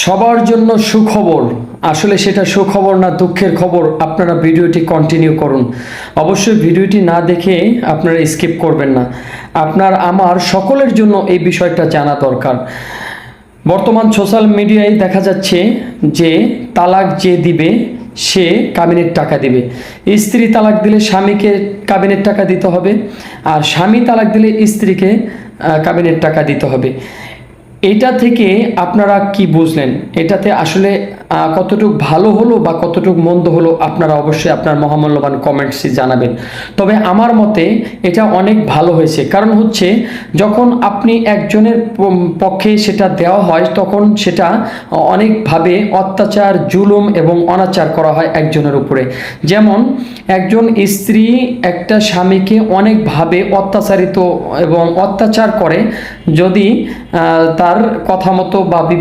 সবার জন্য সুখবর, আসলে সেটা সুখবর না দুঃখের খবর, আপনারা ভিডিওটি কন্টিনিউ করুন। অবশ্যই ভিডিওটি না দেখে আপনারা স্কিপ করবেন না। আপনার আমার সকলের জন্য এই বিষয়টা জানা দরকার। বর্তমান সোশ্যাল মিডিয়ায় দেখা যাচ্ছে যে তালাক যে দিবে সে কাবিনের টাকা দিবে। স্ত্রী তালাক দিলে স্বামীকে কাবিনের টাকা দিতে হবে, আর স্বামী তালাক দিলে স্ত্রীকে কাবিনের টাকা দিতে হবে। এটা থেকে আপনারা কি বুঝলেন? এটাতে আসলে কতটুকু ভালো হলো বা কতটুকু মন্দ হলো আপনারা অবশ্যই আপনার মহামূল্যবান কমেন্টসে জানাবেন। তবে আমার মতে এটা অনেক ভালো হয়েছে, কারণ হচ্ছে যখন আপনি একজনের পক্ষে সেটা দেওয়া হয় তখন সেটা অনেকভাবে অত্যাচার, জুলুম এবং অনাচার করা হয় একজনের উপরে। যেমন একজন স্ত্রী একটা স্বামীকে অনেকভাবে অত্যাচারিত এবং অত্যাচার করে যদি তার কথা মতো বা